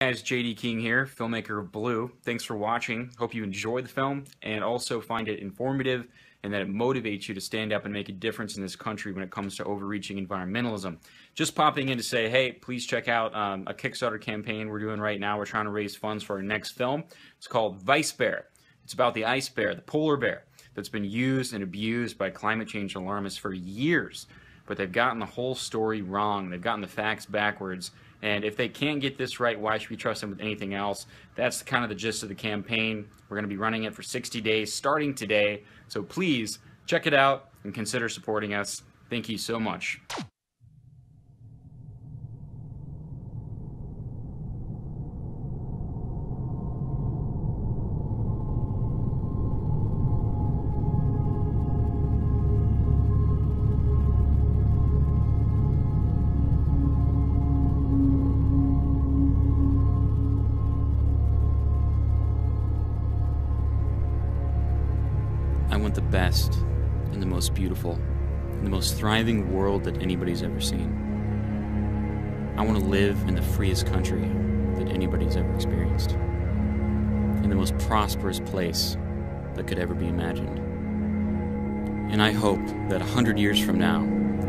Guys, JD King here, filmmaker of Blue. Thanks for watching. Hope you enjoy the film and also find it informative and that it motivates you to stand up and make a difference in this country when it comes to overreaching environmentalism. Just popping in to say, hey, please check out a Kickstarter campaign we're doing right now. We're trying to raise funds for our next film. It's called Vice Bear. It's about the ice bear, the polar bear, that's been used and abused by climate change alarmists for years. But they've gotten the whole story wrong. They've gotten the facts backwards. And if they can't get this right, why should we trust them with anything else? That's kind of the gist of the campaign. We're going to be running it for 60 days starting today. So please check it out and consider supporting us. Thank you so much. I want the best and the most beautiful and the most thriving world that anybody's ever seen. I want to live in the freest country that anybody's ever experienced, in the most prosperous place that could ever be imagined. And I hope that 100 years from now,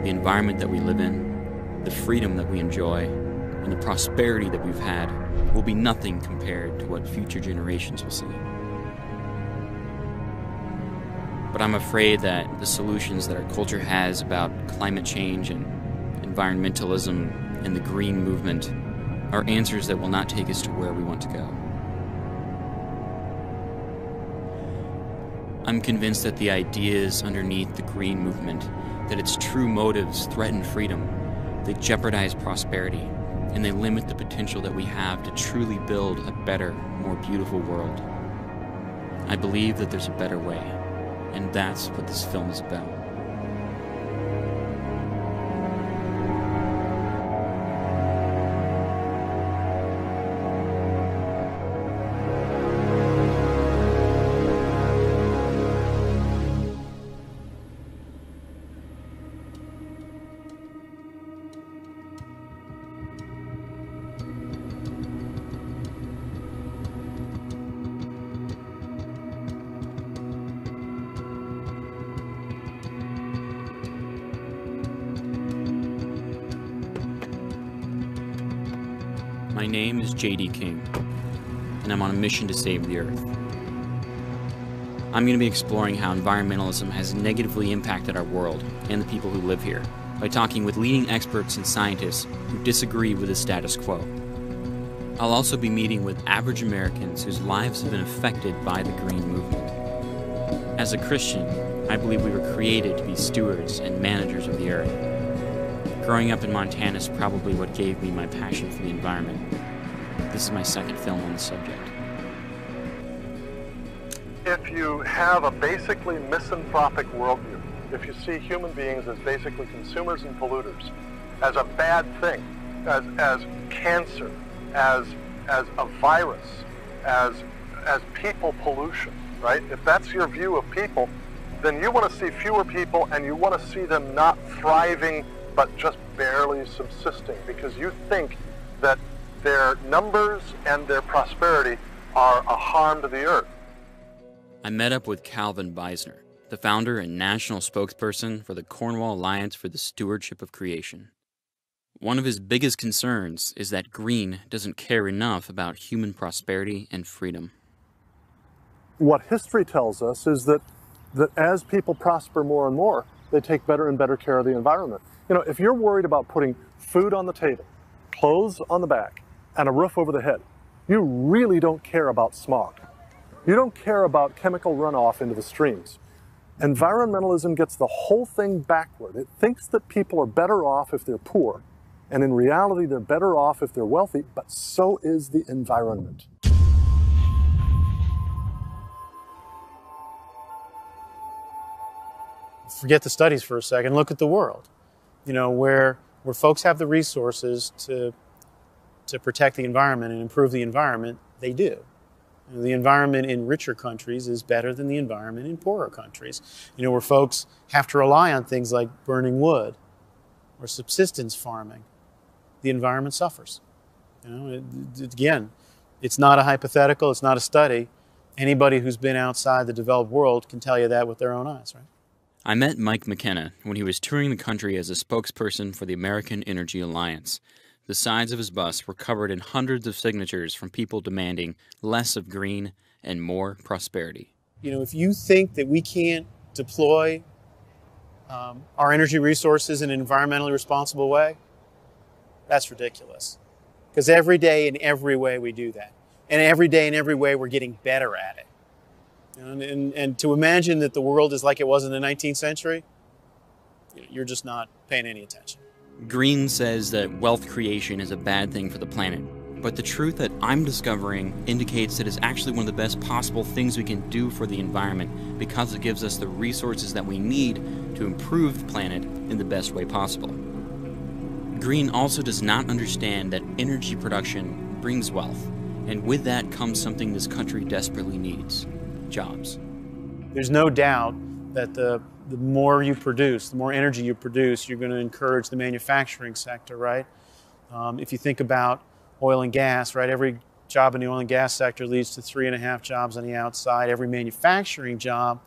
the environment that we live in, the freedom that we enjoy, and the prosperity that we've had will be nothing compared to what future generations will see. But I'm afraid that the solutions that our culture has about climate change and environmentalism and the green movement are answers that will not take us to where we want to go. I'm convinced that the ideas underneath the green movement, that its true motives threaten freedom, they jeopardize prosperity, and they limit the potential that we have to truly build a better, more beautiful world. I believe that there's a better way. And that's what this film is about. My name is JD King, and I'm on a mission to save the Earth. I'm going to be exploring how environmentalism has negatively impacted our world and the people who live here by talking with leading experts and scientists who disagree with the status quo. I'll also be meeting with average Americans whose lives have been affected by the green movement. As a Christian, I believe we were created to be stewards and managers of the Earth. Growing up in Montana is probably what gave me my passion for the environment. This is my second film on the subject. If you have a basically misanthropic worldview, if you see human beings as basically consumers and polluters, as a bad thing, as cancer, as a virus, as people pollution, right? If that's your view of people, then you want to see fewer people and you want to see them not thriving but just barely subsisting, because you think that their numbers and their prosperity are a harm to the earth. I met up with Calvin Beisner, the founder and national spokesperson for the Cornwall Alliance for the Stewardship of Creation. One of his biggest concerns is that green doesn't care enough about human prosperity and freedom. What history tells us is that as people prosper more and more, they take better and better care of the environment. You know, if you're worried about putting food on the table, clothes on the back, and a roof over the head, you really don't care about smog. You don't care about chemical runoff into the streams. Environmentalism gets the whole thing backward. It thinks that people are better off if they're poor, and in reality they're better off if they're wealthy, but so is the environment. Forget the studies for a second, look at the world. You know, where folks have the resources to protect the environment and improve the environment, they do. You know, the environment in richer countries is better than the environment in poorer countries. You know, where folks have to rely on things like burning wood or subsistence farming, the environment suffers. You know, again, it's not a hypothetical, it's not a study. Anybody who's been outside the developed world can tell you that with their own eyes, right? I met Mike McKenna when he was touring the country as a spokesperson for the American Energy Alliance. The sides of his bus were covered in hundreds of signatures from people demanding less of green and more prosperity. You know, if you think that we can't deploy our energy resources in an environmentally responsible way, that's ridiculous. Because every day in every way we do that. And every day in every way we're getting better at it. And to imagine that the world is like it was in the 19th century, you're just not paying any attention. Green says that wealth creation is a bad thing for the planet. But the truth that I'm discovering indicates that it's actually one of the best possible things we can do for the environment because it gives us the resources that we need to improve the planet in the best way possible. Green also does not understand that energy production brings wealth, and with that comes something this country desperately needs: jobs. There's no doubt that the more you produce, the more energy you produce, you're going to encourage the manufacturing sector, right? If you think about oil and gas, right? Every job in the oil and gas sector leads to 3.5 jobs on the outside. Every manufacturing job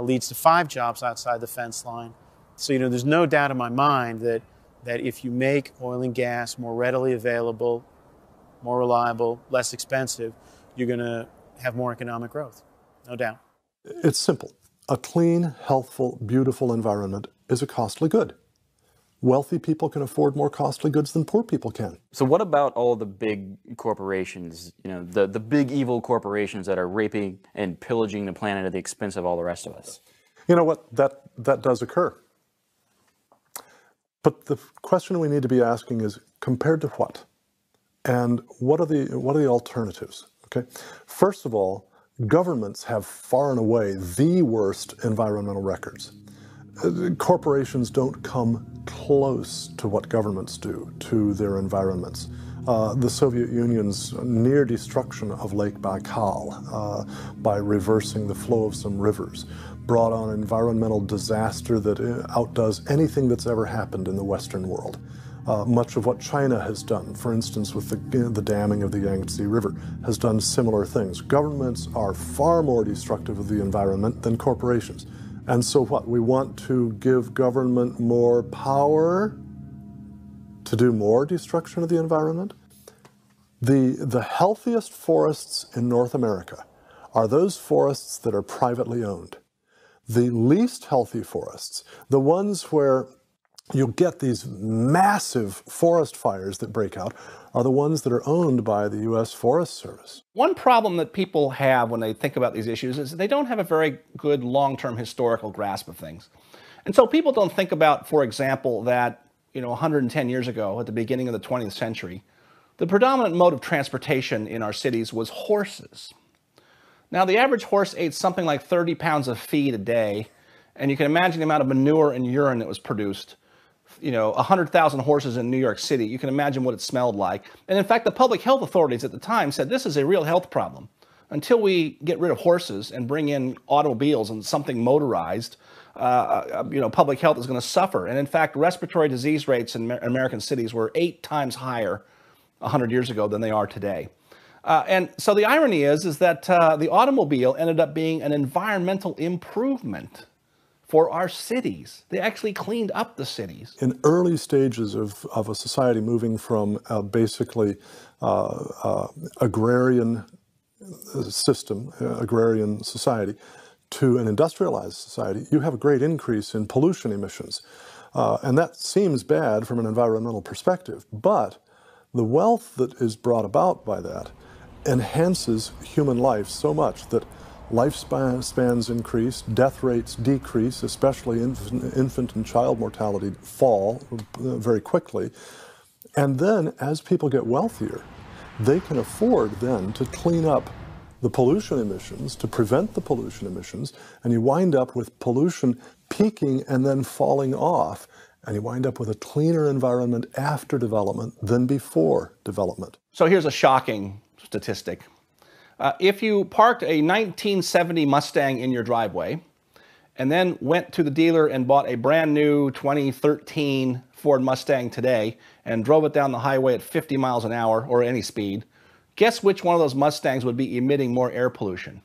leads to 5 jobs outside the fence line. So, you know, there's no doubt in my mind that if you make oil and gas more readily available, more reliable, less expensive, you're going to have more economic growth. No doubt. It's simple. A clean, healthful, beautiful environment is a costly good. Wealthy people can afford more costly goods than poor people can. So what about all the big corporations, you know, the big evil corporations that are raping and pillaging the planet at the expense of all the rest of us? You know what? That does occur. But the question we need to be asking is, compared to what? And what are the alternatives? Okay. First of all, governments have far and away the worst environmental records. Corporations don't come close to what governments do to their environments. The Soviet Union's near destruction of Lake Baikal by reversing the flow of some rivers brought on an environmental disaster that outdoes anything that's ever happened in the Western world. Much of what China has done, for instance, with the damming of the Yangtze River, has done similar things. Governments are far more destructive of the environment than corporations. And so what? We want to give government more power to do more destruction of the environment? The healthiest forests in North America are those forests that are privately owned. The least healthy forests, the ones where you'll get these massive forest fires that break out, are the ones that are owned by the U.S. Forest Service. One problem that people have when they think about these issues is they don't have a very good long-term historical grasp of things. And so people don't think about, for example, that 110 years ago, at the beginning of the 20th century, the predominant mode of transportation in our cities was horses. Now, the average horse ate something like 30 pounds of feed a day, and you can imagine the amount of manure and urine that was produced. 100,000 horses in New York City, you can imagine what it smelled like. And in fact, the public health authorities at the time said this is a real health problem. Until we get rid of horses and bring in automobiles and something motorized, public health is going to suffer. And in fact, respiratory disease rates in American cities were 8 times higher 100 years ago than they are today. And so the irony is that the automobile ended up being an environmental improvement for our cities. They actually cleaned up the cities. In early stages of a society moving from basically agrarian system, agrarian society, to an industrialized society, you have a great increase in pollution emissions. And that seems bad from an environmental perspective, but the wealth that is brought about by that enhances human life so much that lifespans increase, death rates decrease, especially infant and child mortality fall very quickly. And then as people get wealthier, they can afford then to clean up the pollution emissions, to prevent the pollution emissions, and you wind up with pollution peaking and then falling off, and you wind up with a cleaner environment after development than before development. So here's a shocking statistic. If you parked a 1970 Mustang in your driveway and then went to the dealer and bought a brand new 2013 Ford Mustang today and drove it down the highway at 50 miles an hour or any speed, guess which one of those Mustangs would be emitting more air pollution?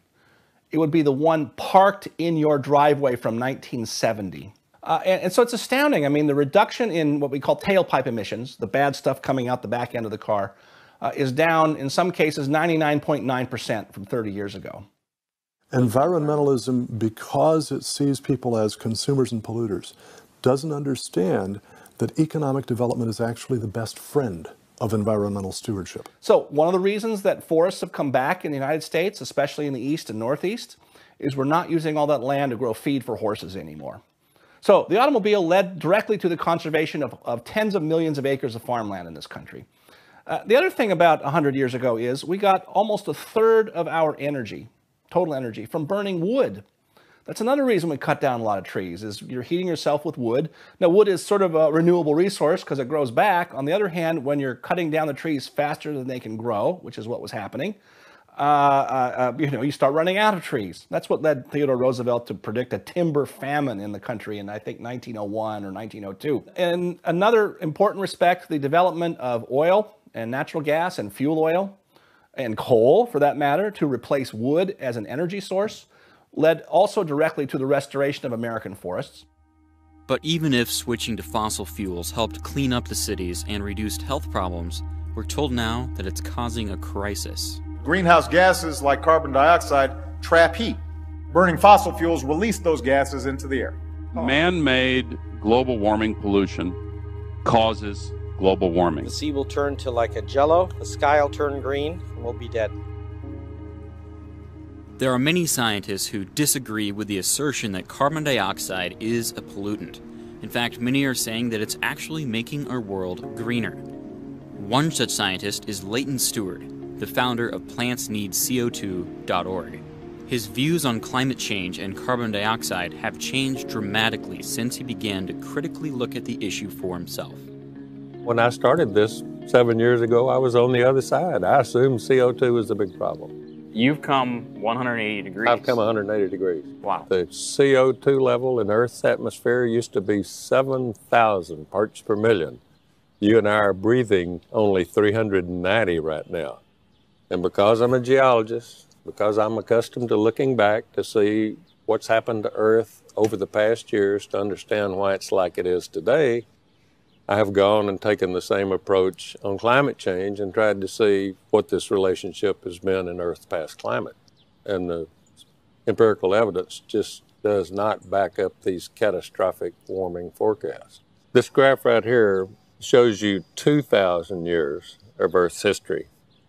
It would be the one parked in your driveway from 1970. And so it's astounding. I mean, the reduction in what we call tailpipe emissions, the bad stuff coming out the back end of the car, is down, in some cases, 99.9% from 30 years ago. Environmentalism, because it sees people as consumers and polluters, doesn't understand that economic development is actually the best friend of environmental stewardship. So one of the reasons that forests have come back in the United States, especially in the east and northeast, is we're not using all that land to grow feed for horses anymore. So the automobile led directly to the conservation of tens of millions of acres of farmland in this country. The other thing about 100 years ago is we got almost a third of our energy, total energy, from burning wood. That's another reason we cut down a lot of trees, is you're heating yourself with wood. Now, wood is sort of a renewable resource because it grows back. On the other hand, when you're cutting down the trees faster than they can grow, which is what was happening, you start running out of trees. That's what led Theodore Roosevelt to predict a timber famine in the country in, I think, 1901 or 1902. In another important respect, the development of oil and natural gas and fuel oil and coal, for that matter, to replace wood as an energy source, led also directly to the restoration of American forests. But even if switching to fossil fuels helped clean up the cities and reduced health problems, we're told now that it's causing a crisis. Greenhouse gases like carbon dioxide trap heat. Burning fossil fuels release those gases into the air. Man-made global warming pollution causes global warming. The sea will turn to like a jello, the sky will turn green, and we'll be dead. There are many scientists who disagree with the assertion that carbon dioxide is a pollutant. In fact, many are saying that it's actually making our world greener. One such scientist is Leighton Stewart, the founder of PlantsNeedCO2.org. His views on climate change and carbon dioxide have changed dramatically since he began to critically look at the issue for himself. When I started this 7 years ago, I was on the other side. I assumed CO2 was the big problem. You've come 180 degrees. I've come 180 degrees. Wow. The CO2 level in Earth's atmosphere used to be 7,000 parts per million. You and I are breathing only 390 right now. And because I'm a geologist, because I'm accustomed to looking back to see what's happened to Earth over the past years to understand why it's like it is today, I have gone and taken the same approach on climate change and tried to see what this relationship has been in Earth's past climate. And the empirical evidence just does not back up these catastrophic warming forecasts. This graph right here shows you 2,000 years of Earth's history.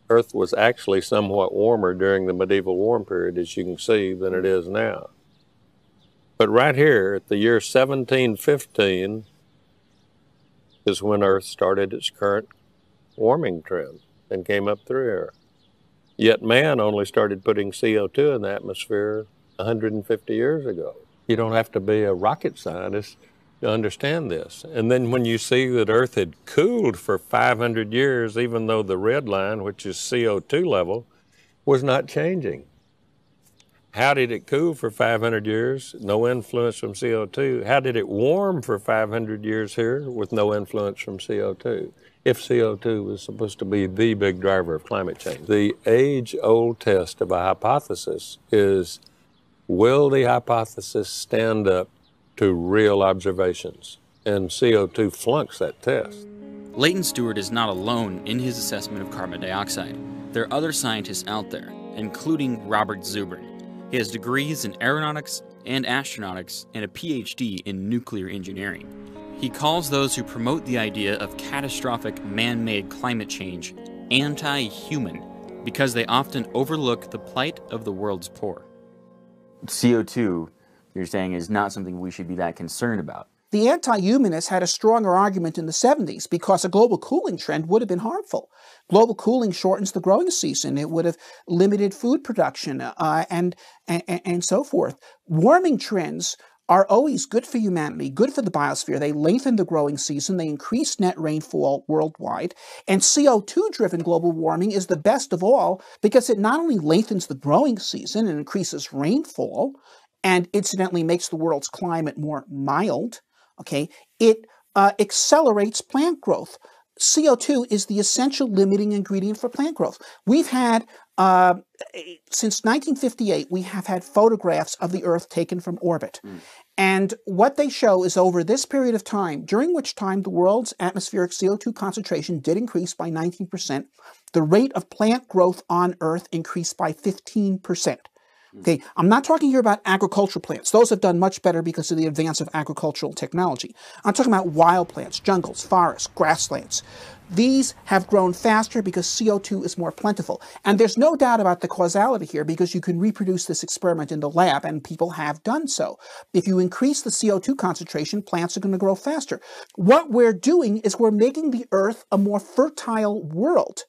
Earth was actually somewhat warmer during the medieval warm period, as you can see, than it is now. But right here, at the year 1715, is when Earth started its current warming trend and came up through here. Yet man only started putting CO2 in the atmosphere 150 years ago. You don't have to be a rocket scientist to understand this. And then when you see that Earth had cooled for 500 years, even though the red line, which is CO2 level, was not changing. How did it cool for 500 years? No influence from CO2. How did it warm for 500 years here with no influence from CO2? If CO2 was supposed to be the big driver of climate change. The age-old test of a hypothesis is, will the hypothesis stand up to real observations? And CO2 flunks that test. Leighton Stewart is not alone in his assessment of carbon dioxide. There are other scientists out there, including Robert Zubrin. He has degrees in aeronautics and astronautics and a PhD in nuclear engineering. He calls those who promote the idea of catastrophic man-made climate change anti-human because they often overlook the plight of the world's poor. CO2, you're saying, is not something we should be that concerned about. The anti-humanists had a stronger argument in the 70s because a global cooling trend would have been harmful. Global cooling shortens the growing season. It would have limited food production and so forth. Warming trends are always good for humanity, good for the biosphere. They lengthen the growing season. They increase net rainfall worldwide. And CO2-driven global warming is the best of all because it not only lengthens the growing season and increases rainfall, and incidentally makes the world's climate more mild, okay, it accelerates plant growth. CO2 is the essential limiting ingredient for plant growth. We've had, since 1958, we have had photographs of the Earth taken from orbit. And what they show is over this period of time, during which time the world's atmospheric CO2 concentration did increase by 19%, the rate of plant growth on Earth increased by 15%. Okay, I'm not talking here about agricultural plants. Those have done much better because of the advance of agricultural technology. I'm talking about wild plants, jungles, forests, grasslands. These have grown faster because CO2 is more plentiful. And there's no doubt about the causality here because you can reproduce this experiment in the lab, and people have done so. If you increase the CO2 concentration, plants are going to grow faster. What we're doing is we're making the Earth a more fertile world.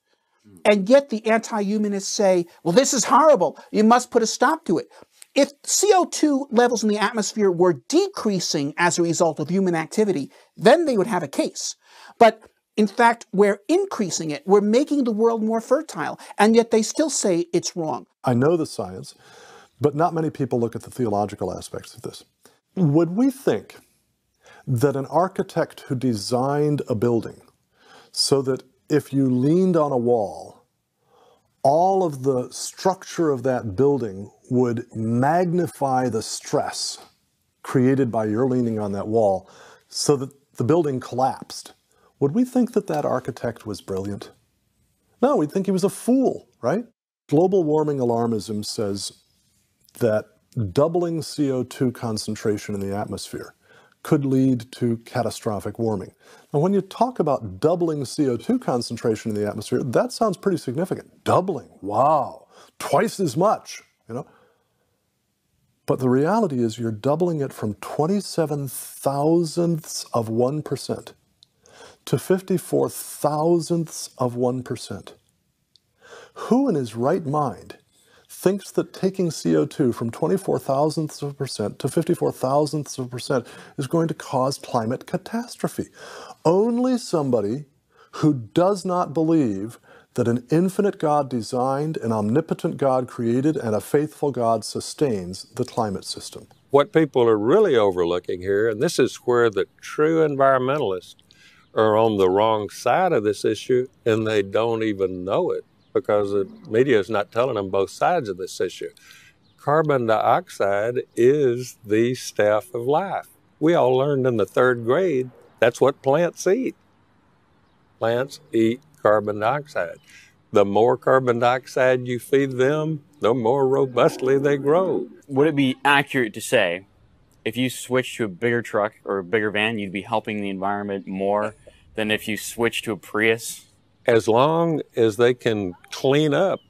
And yet the anti-humanists say, well, this is horrible. You must put a stop to it. If CO2 levels in the atmosphere were decreasing as a result of human activity, then they would have a case. But in fact, we're increasing it. We're making the world more fertile. And yet they still say it's wrong. I know the science, but not many people look at the theological aspects of this. Would we think that an architect who designed a building so that if you leaned on a wall, all of the structure of that building would magnify the stress created by your leaning on that wall so that the building collapsed? Would we think that that architect was brilliant? No, we'd think he was a fool, right? Global warming alarmism says that doubling CO2 concentration in the atmosphere could lead to catastrophic warming. Now, when you talk about doubling CO2 concentration in the atmosphere, that sounds pretty significant. Doubling, wow, twice as much, you know? But the reality is you're doubling it from 27 thousandths of 1% to 54 thousandths of 1%. Who in his right mind thinks that taking CO2 from 24 thousandths of a percent to 54 thousandths of a percent is going to cause climate catastrophe? Only somebody who does not believe that an infinite God designed, an omnipotent God created, and a faithful God sustains the climate system. What people are really overlooking here, and this is where the true environmentalists are on the wrong side of this issue, and they don't even know it, because the media is not telling them both sides of this issue. Carbon dioxide is the staff of life. We all learned in the 3rd grade that's what plants eat. Plants eat carbon dioxide. The more carbon dioxide you feed them, the more robustly they grow. Would it be accurate to say, if you switch to a bigger truck or a bigger van, you'd be helping the environment more than if you switch to a Prius? As long as they can clean up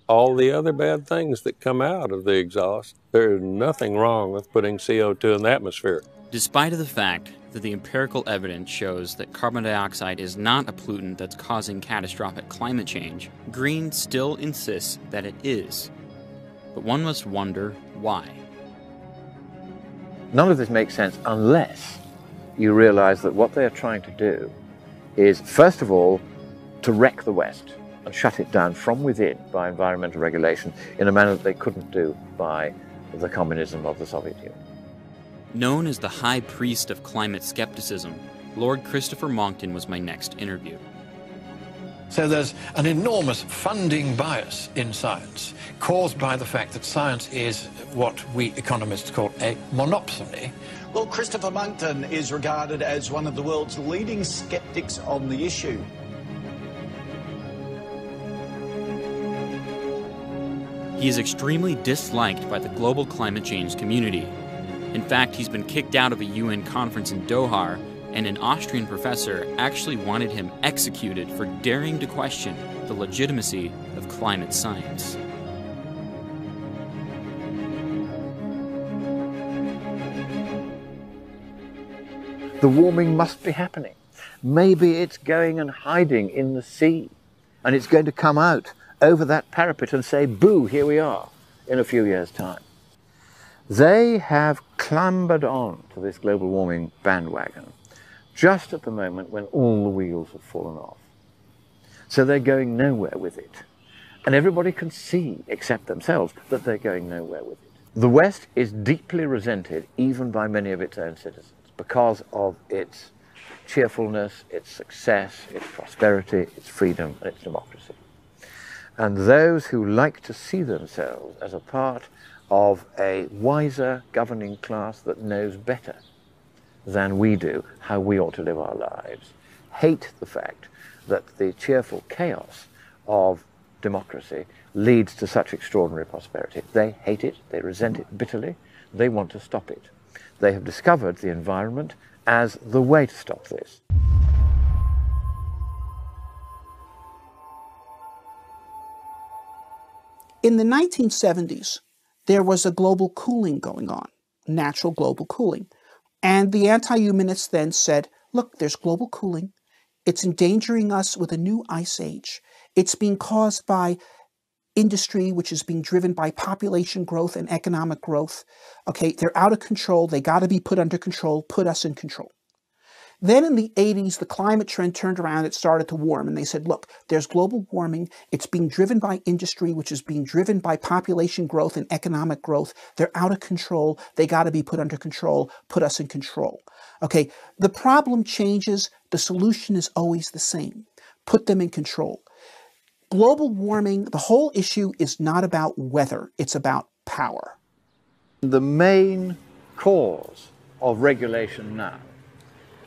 all the other bad things that come out of the exhaust, there's nothing wrong with putting CO2 in the atmosphere. Despite of the fact that the empirical evidence shows that carbon dioxide is not a pollutant that's causing catastrophic climate change, Green still insists that it is. But one must wonder why. None of this makes sense unless you realize that what they are trying to do is, first of all, to wreck the West and shut it down from within by environmental regulation in a manner that they couldn't do by the communism of the Soviet Union. Known as the High Priest of Climate Skepticism, Lord Christopher Monckton was my next interview. So there's an enormous funding bias in science caused by the fact that science is what we economists call a monopsony. Well, Christopher Monckton is regarded as one of the world's leading skeptics on the issue. He is extremely disliked by the global climate change community. In fact, he's been kicked out of a UN conference in Doha, and an Austrian professor actually wanted him executed for daring to question the legitimacy of climate science. The warming must be happening. Maybe it's going and hiding in the sea, and it's going to come out over that parapet and say, boo, here we are, in a few years' time. They have clambered on to this global warming bandwagon just at the moment when all the wheels have fallen off. So they're going nowhere with it. And everybody can see, except themselves, that they're going nowhere with it. The West is deeply resented, even by many of its own citizens, because of its cheerfulness, its success, its prosperity, its freedom, and its democracy. And those who like to see themselves as a part of a wiser governing class that knows better than we do how we ought to live our lives hate the fact that the cheerful chaos of democracy leads to such extraordinary prosperity. They hate it, they resent it bitterly, they want to stop it. They have discovered the environment as the way to stop this. In the 1970s, there was a global cooling going on, natural global cooling. And the anti-humanists then said, look, there's global cooling. It's endangering us with a new ice age. It's being caused by industry, which is being driven by population growth and economic growth. Okay, they're out of control. They got to be put under control, put us in control. Then in the 80s, the climate trend turned around, it started to warm, and they said, look, there's global warming, it's being driven by industry, which is being driven by population growth and economic growth. They're out of control, they got to be put under control, put us in control. Okay, the problem changes, the solution is always the same. Put them in control. Global warming, the whole issue is not about weather, it's about power. The main cause of regulation now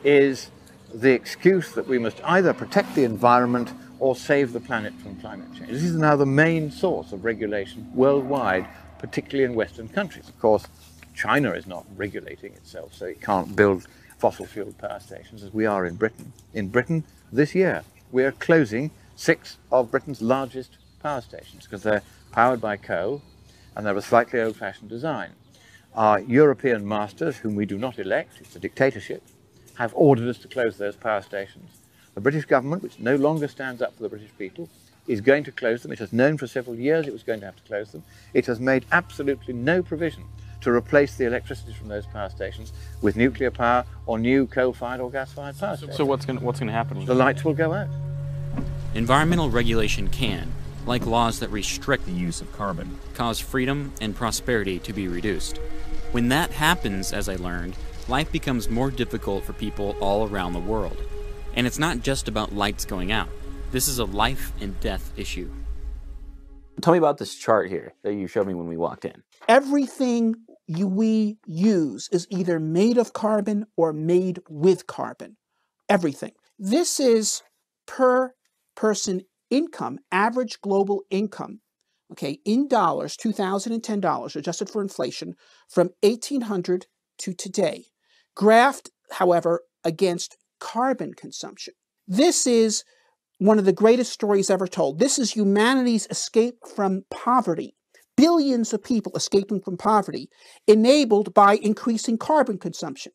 is the excuse that we must either protect the environment or save the planet from climate change. This is now the main source of regulation worldwide, particularly in Western countries. Of course, China is not regulating itself, so it can't build fossil-fueled power stations as we are in Britain. In Britain, this year, we are closing 6 of Britain's largest power stations because they're powered by coal and they're a slightly old-fashioned design. Our European masters, whom we do not elect, it's a dictatorship, have ordered us to close those power stations. The British government, which no longer stands up for the British people, is going to close them. It has known for several years it was going to have to close them. It has made absolutely no provision to replace the electricity from those power stations with nuclear power or new coal-fired or gas-fired power stations. So what's going to happen? The lights will go out. Environmental regulation can, like laws that restrict the use of carbon, cause freedom and prosperity to be reduced. When that happens, as I learned, life becomes more difficult for people all around the world. And it's not just about lights going out. This is a life and death issue. Tell me about this chart here that you showed me when we walked in. Everything we use is either made of carbon or made with carbon. Everything. This is per person income, average global income, okay, in dollars, $2010, adjusted for inflation, from 1800 to today. Graphed, however, against carbon consumption. This is one of the greatest stories ever told. This is humanity's escape from poverty. Billions of people escaping from poverty, enabled by increasing carbon consumption.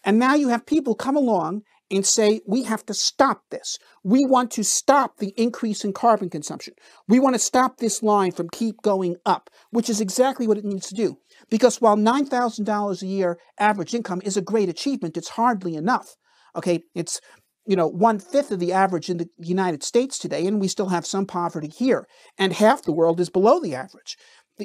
And now you have people come along and say, we have to stop this. We want to stop the increase in carbon consumption. We want to stop this line from keep going up, which is exactly what it needs to do. Because while $9,000 a year average income is a great achievement, it's hardly enough. Okay, it's, 1/5 of the average in the United States today, and we still have some poverty here. And half the world is below the average.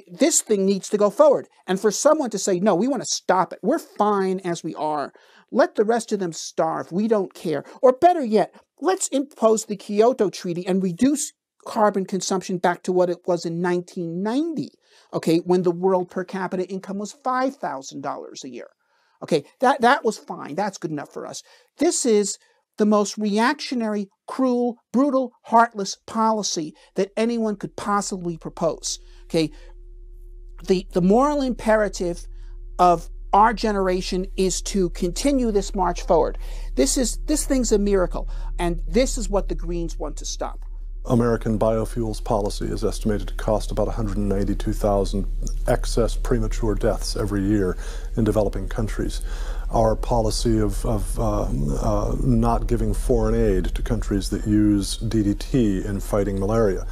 This thing needs to go forward. And for someone to say, no, we want to stop it. We're fine as we are. Let the rest of them starve. We don't care. Or better yet, let's impose the Kyoto Treaty and reduce carbon consumption back to what it was in 1990, okay, when the world per capita income was $5,000 a year. Okay, that was fine. That's good enough for us. This is the most reactionary, cruel, brutal, heartless policy that anyone could possibly propose. Okay, the moral imperative of our generation is to continue this march forward. This thing's a miracle, and this is what the Greens want to stop. American biofuels policy is estimated to cost about 192,000 excess premature deaths every year in developing countries. Our policy of not giving foreign aid to countries that use DDT in fighting malaria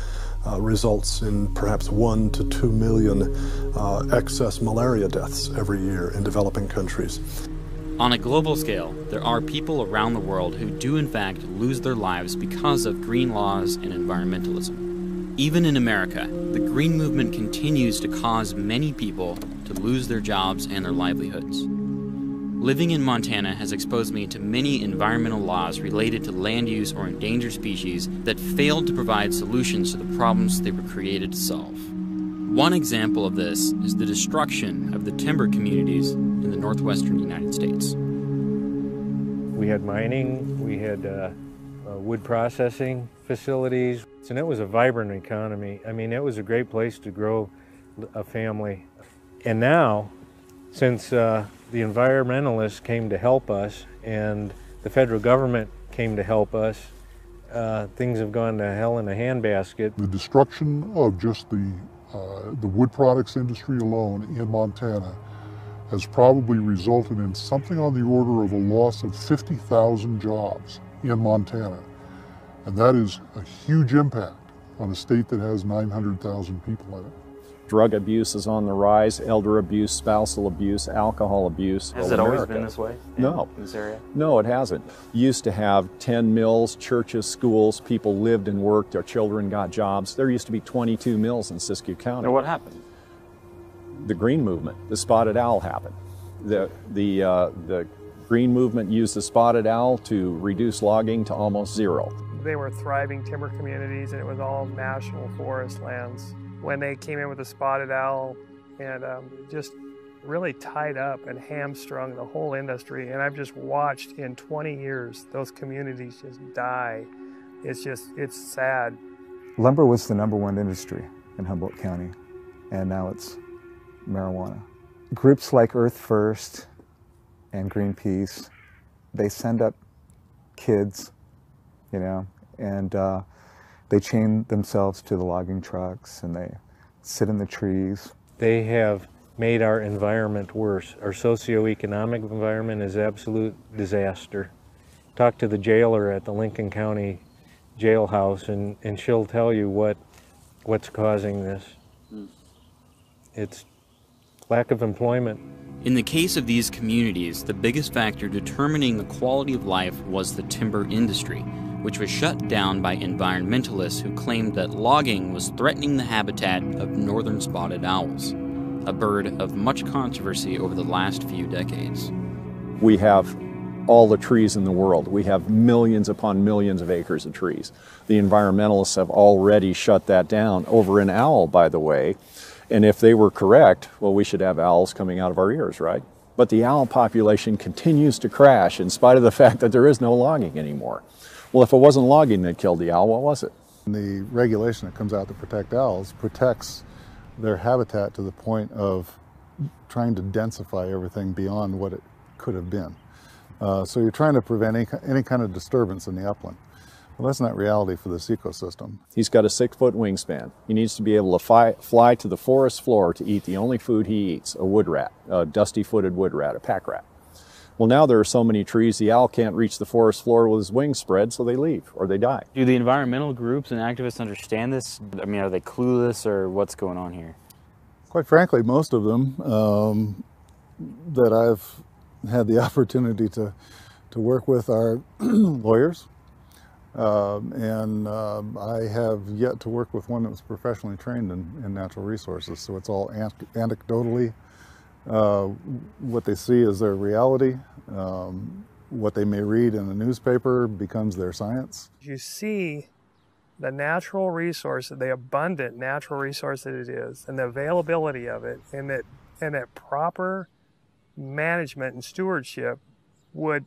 results in perhaps 1 to 2 million excess malaria deaths every year in developing countries. On a global scale, there are people around the world who do in fact lose their lives because of green laws and environmentalism. Even in America, the green movement continues to cause many people to lose their jobs and their livelihoods. Living in Montana has exposed me to many environmental laws related to land use or endangered species that failed to provide solutions to the problems they were created to solve. One example of this is the destruction of the timber communities in the northwestern United States. We had mining, we had wood processing facilities, and it was a vibrant economy. I mean, it was a great place to grow a family. And now, since the environmentalists came to help us and the federal government came to help us, things have gone to hell in a handbasket. The destruction of just the wood products industry alone in Montana has probably resulted in something on the order of a loss of 50,000 jobs in Montana. And that is a huge impact on a state that has 900,000 people in it. Drug abuse is on the rise, elder abuse, spousal abuse, alcohol abuse. Has it always been this way? No. In this area? No, it hasn't. You used to have 10 mills, churches, schools, people lived and worked, their children got jobs. There used to be 22 mills in Siskiyou County. Now what happened? The green movement, the spotted owl happened. The green movement used the spotted owl to reduce logging to almost zero. They were thriving timber communities and it was all national forest lands. When they came in with the spotted owl and just really tied up and hamstrung the whole industry, and I've just watched in 20 years those communities just die. It's sad. Lumber was the #1 industry in Humboldt County, and now it's marijuana. Groups like Earth First and Greenpeace, they send up kids, you know, and they chain themselves to the logging trucks and they sit in the trees. They have made our environment worse. Our socioeconomic environment is absolute disaster. Talk to the jailer at the Lincoln County jailhouse and she'll tell you what's causing this. It's lack of employment. In the case of these communities, the biggest factor determining the quality of life was the timber industry, which was shut down by environmentalists who claimed that logging was threatening the habitat of northern spotted owls, a bird of much controversy over the last few decades. We have all the trees in the world. We have millions upon millions of acres of trees. The environmentalists have already shut that down over an owl, by the way. And if they were correct, well, we should have owls coming out of our ears, right? But the owl population continues to crash in spite of the fact that there is no logging anymore. Well, if it wasn't logging that killed the owl, what was it? The regulation that comes out to protect owls protects their habitat to the point of trying to densify everything beyond what it could have been. So you're trying to prevent any kind of disturbance in the upland. Well, that's not reality for this ecosystem. He's got a 6-foot wingspan. He needs to be able to fly to the forest floor to eat the only food he eats, a wood rat, a dusty-footed wood rat, a pack rat. Well, now there are so many trees, the owl can't reach the forest floor with his wings spread, so they leave or they die. Do the environmental groups and activists understand this? I mean, are they clueless or what's going on here? Quite frankly, most of them that I've had the opportunity to work with are lawyers. I have yet to work with one that was professionally trained in natural resources, so it's all anecdotally. What they see is their reality. What they may read in a newspaper becomes their science. You see the natural resource, the abundant natural resource that it is, and the availability of it, and that proper management and stewardship would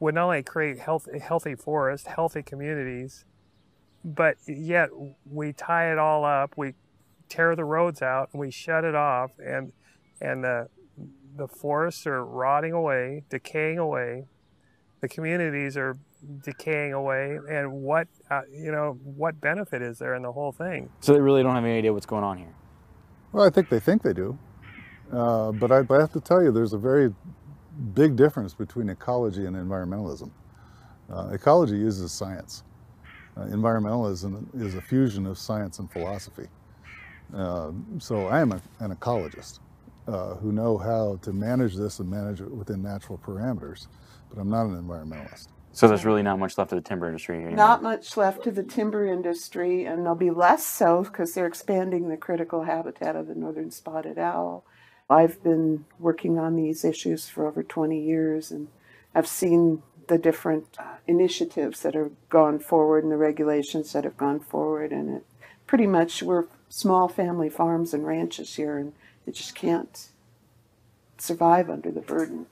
not only create healthy forests, healthy communities, but yet we tie it all up, we tear the roads out, and we shut it off, and the forests are rotting away, decaying away, the communities are decaying away, and what benefit is there in the whole thing? So they really don't have any idea what's going on here? Well, I think they do, but I have to tell you, there's a very big difference between ecology and environmentalism. Ecology uses science. Environmentalism is a fusion of science and philosophy. So I am an ecologist who know how to manage this and manage it within natural parameters, but I'm not an environmentalist. So there's really not much left of the timber industry here anymore? Not much left to the timber industry, and there'll be less so because they're expanding the critical habitat of the northern spotted owl. I've been working on these issues for over 20 years, and I've seen the different initiatives that have gone forward and the regulations that have gone forward, and it pretty much we're small family farms and ranches here, and they just can't survive under the burden.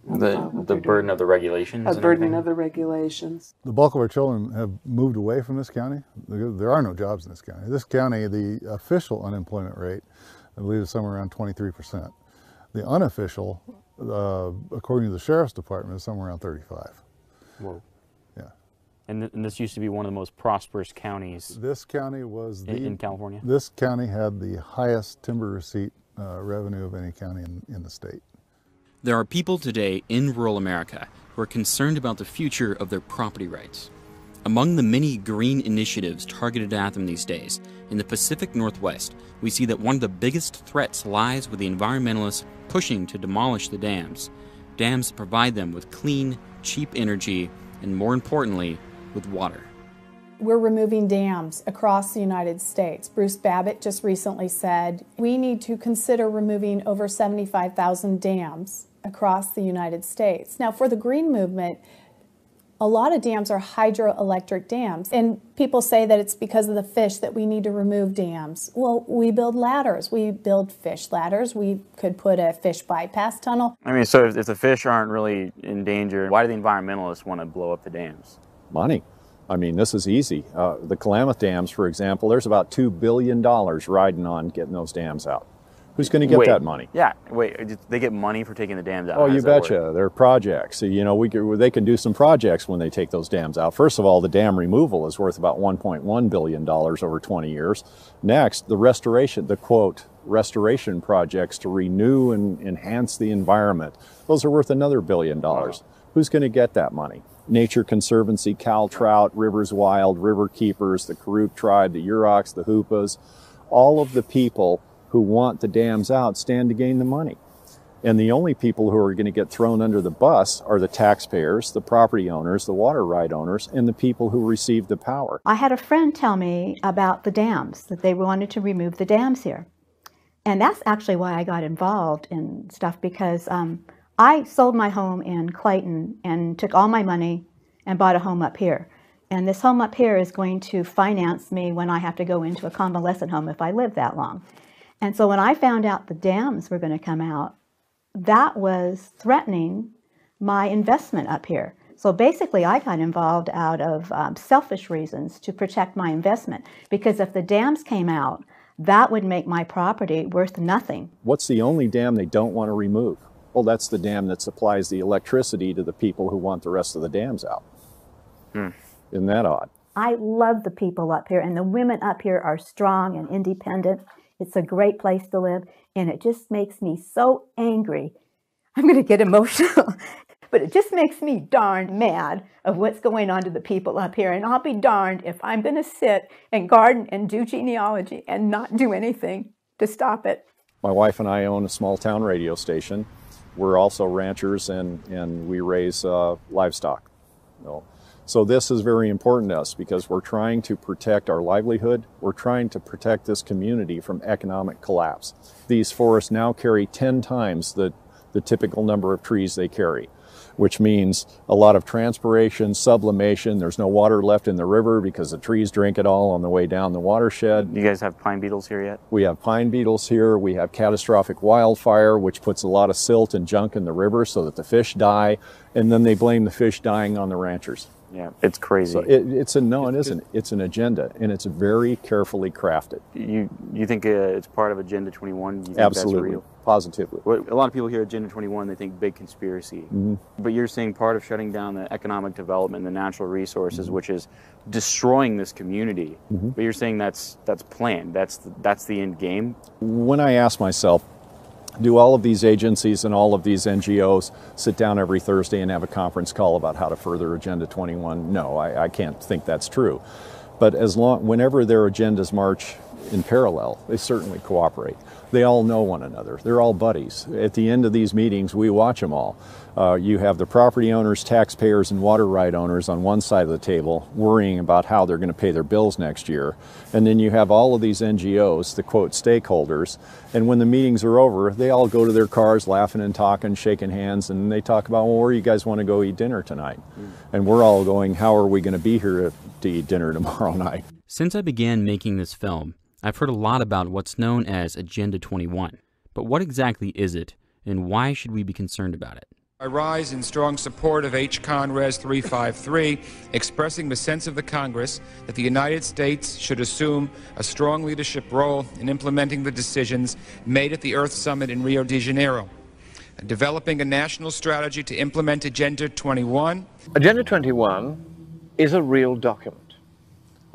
The burden of the regulations? The burden of the regulations. The bulk of our children have moved away from this county. There are no jobs in this county. This county, the official unemployment rate, I believe, is somewhere around 23%. The unofficial, according to the Sheriff's Department, is somewhere around 35. Whoa. Yeah. And this used to be one of the most prosperous counties. This county was in California. This county had the highest timber receipt revenue of any county in the state. There are people today in rural America who are concerned about the future of their property rights. Among the many green initiatives targeted at them these days, in the Pacific Northwest, we see that one of the biggest threats lies with the environmentalists pushing to demolish the dams. Dams that provide them with clean, cheap energy, and more importantly, with water. We're removing dams across the United States. Bruce Babbitt just recently said we need to consider removing over 75,000 dams across the United States. Now, for the green movement, a lot of dams are hydroelectric dams, and people say that it's because of the fish that we need to remove dams. Well, we build ladders. We build fish ladders. We could put a fish bypass tunnel. I mean, so if the fish aren't really in danger, why do the environmentalists want to blow up the dams? Money. I mean, this is easy. The Klamath dams, for example, there's about $2 billion riding on getting those dams out. Who's going to get that money? Yeah, wait, they get money for taking the dams out? Oh, you betcha. They're projects. You know, they can do some projects when they take those dams out. First of all, the dam removal is worth about $1.1 billion over 20 years. Next, the restoration, the quote, restoration projects to renew and enhance the environment. Those are worth another $1 billion. Who's going to get that money? Nature Conservancy, Cal Trout, Rivers Wild, River Keepers, the Karuk tribe, the Yuroks, the Hoopas, all of the people who want the dams out stand to gain the money. And the only people who are going to get thrown under the bus are the taxpayers, the property owners, the water right owners, and the people who receive the power. I had a friend tell me about the dams, that they wanted to remove the dams here. And that's actually why I got involved in stuff, because I sold my home in Clayton and took all my money and bought a home up here. And this home up here is going to finance me when I have to go into a convalescent home if I live that long. And so when I found out the dams were going to come out, that was threatening my investment up here. So basically I got involved out of selfish reasons to protect my investment, because if the dams came out, that would make my property worth nothing. What's the only dam they don't want to remove? Well, that's the dam that supplies the electricity to the people who want the rest of the dams out. Isn't that odd? I love the people up here, and the women up here are strong and independent. It's a great place to live, and it just makes me so angry. I'm going to get emotional, but it just makes me darn mad of what's going on to the people up here, and I'll be darned if I'm going to sit and garden and do genealogy and not do anything to stop it. My wife and I own a small town radio station. We're also ranchers, and we raise livestock. So this is very important to us because we're trying to protect our livelihood. We're trying to protect this community from economic collapse. These forests now carry 10 times the typical number of trees they carry, which means a lot of transpiration, sublimation. There's no water left in the river because the trees drink it all on the way down the watershed. You guys have pine beetles here yet? We have pine beetles here. We have catastrophic wildfire, which puts a lot of silt and junk in the river so that the fish die, and then they blame the fish dying on the ranchers. Yeah, it's crazy. So it isn't. It's an agenda, and it's very carefully crafted. You think it's part of Agenda 21? You think Absolutely, that's real? Positively. A lot of people hear Agenda 21, they think big conspiracy. But you're saying part of shutting down the economic development, the natural resources, which is destroying this community. But you're saying that's planned. That's the end game. When I ask myself, do all of these agencies and all of these NGOs sit down every Thursday and have a conference call about how to further Agenda 21? No, I can't think that's true. But whenever their agendas march in parallel. They certainly cooperate. They all know one another. They're all buddies. At the end of these meetings, we watch them all. You have the property owners, taxpayers, and water right owners on one side of the table worrying about how they're going to pay their bills next year. And then you have all of these NGOs, the quote stakeholders, and when the meetings are over, they all go to their cars laughing and talking, shaking hands, and they talk about, well, where do you guys want to go eat dinner tonight? And we're all going, how are we going to be here to eat dinner tomorrow night? Since I began making this film, I've heard a lot about what's known as Agenda 21. But what exactly is it, and why should we be concerned about it? I rise in strong support of H-Con Res 353, expressing the sense of the Congress that the United States should assume a strong leadership role in implementing the decisions made at the Earth Summit in Rio de Janeiro, developing a national strategy to implement Agenda 21. Agenda 21 is a real document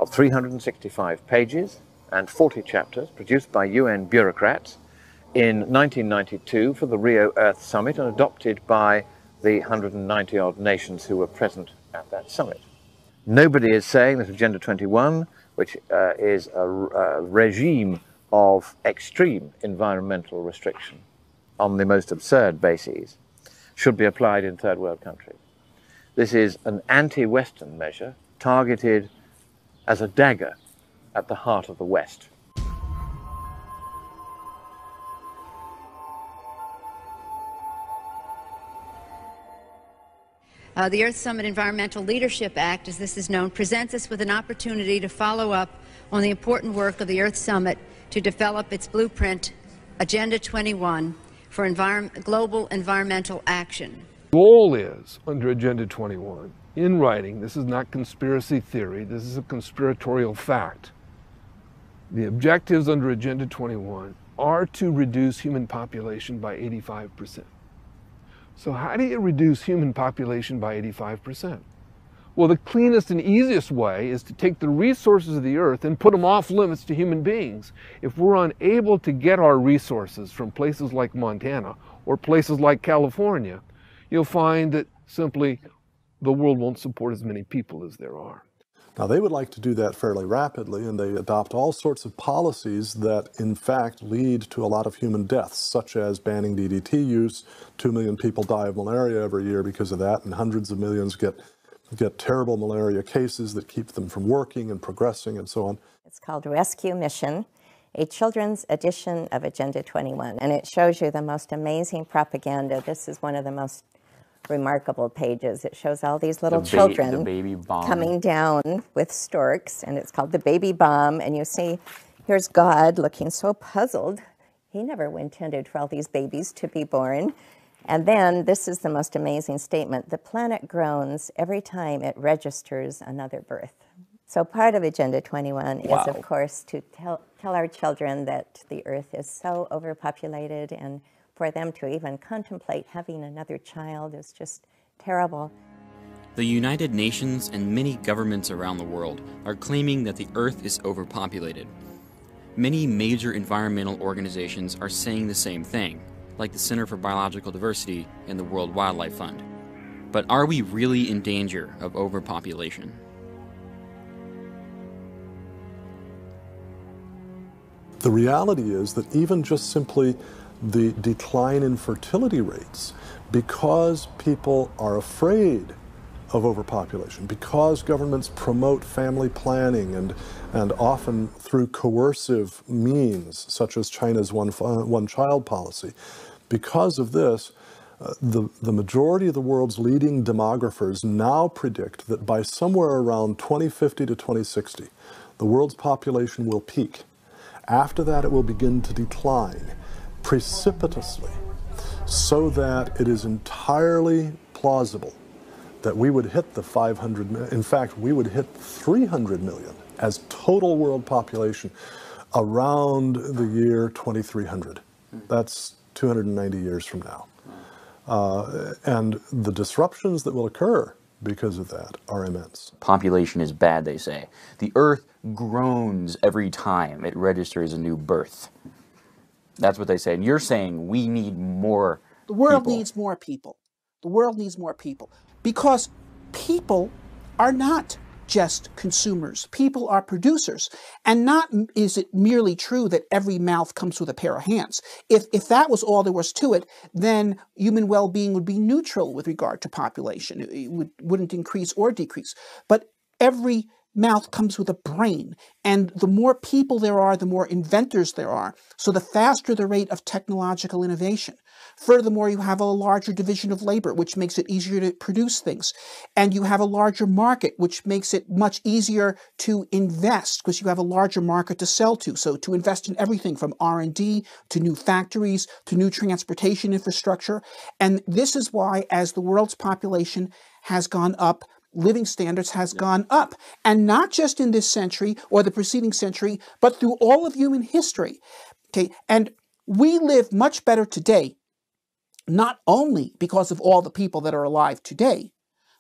of 365 pages and 40 chapters produced by UN bureaucrats in 1992 for the Rio Earth Summit and adopted by the 190-odd nations who were present at that summit. Nobody is saying that Agenda 21, which is a regime of extreme environmental restriction on the most absurd bases, should be applied in third world countries. This is an anti-Western measure targeted as a dagger at the heart of the West. The Earth Summit Environmental Leadership Act, as this is known, presents us with an opportunity to follow up on the important work of the Earth Summit to develop its blueprint, Agenda 21, for global environmental action. The goal is, under Agenda 21, in writing, this is not conspiracy theory, this is a conspiratorial fact. The objectives under Agenda 21 are to reduce human population by 85%. So how do you reduce human population by 85%? Well, the cleanest and easiest way is to take the resources of the earth and put them off limits to human beings. If we're unable to get our resources from places like Montana or places like California, you'll find that simply the world won't support as many people as there are. Now, they would like to do that fairly rapidly, and they adopt all sorts of policies that, in fact, lead to a lot of human deaths, such as banning DDT use. 2 million people die of malaria every year because of that, and hundreds of millions get terrible malaria cases that keep them from working and progressing and so on. It's called Rescue Mission, a children's edition of Agenda 21, and it shows you the most amazing propaganda. This is one of the most remarkable pages. It shows all these little children coming down with storks, and it's called the baby bomb. And you see, here's God looking so puzzled. He never intended for all these babies to be born. And then this is the most amazing statement: the planet groans every time it registers another birth. So part of Agenda 21 is, of course, to tell our children that the earth is so overpopulated, and for them to even contemplate having another child is just terrible. The United Nations and many governments around the world are claiming that the Earth is overpopulated. Many major environmental organizations are saying the same thing, like the Center for Biological Diversity and the World Wildlife Fund. But are we really in danger of overpopulation? The reality is that even just simply the decline in fertility rates, because people are afraid of overpopulation, because governments promote family planning and often through coercive means, such as China's one-child policy, because of this, the majority of the world's leading demographers now predict that by somewhere around 2050 to 2060, the world's population will peak. After that, it will begin to decline precipitously, so that it is entirely plausible that we would hit the 500 million. In fact, we would hit 300 million as total world population around the year 2300. That's 290 years from now. And the disruptions that will occur because of that are immense. Population is bad, they say. The Earth groans every time it registers a new birth. That's what they say. And you're saying we need more The world people. needs more people. The world needs more people. Because people are not just consumers. People are producers. And not is it merely true that every mouth comes with a pair of hands. If that was all there was to it, then human well-being would be neutral with regard to population. It wouldn't increase or decrease. But every mouth comes with a brain, and the more people there are, the more inventors there are, so the faster the rate of technological innovation. Furthermore, you have a larger division of labor, which makes it easier to produce things. And you have a larger market, which makes it much easier to invest, because you have a larger market to sell to. So to invest in everything from R&D to new factories to new transportation infrastructure. And this is why, as the world's population has gone up, living standards has gone up. And not just in this century or the preceding century, but through all of human history. Okay, and we live much better today, not only because of all the people that are alive today,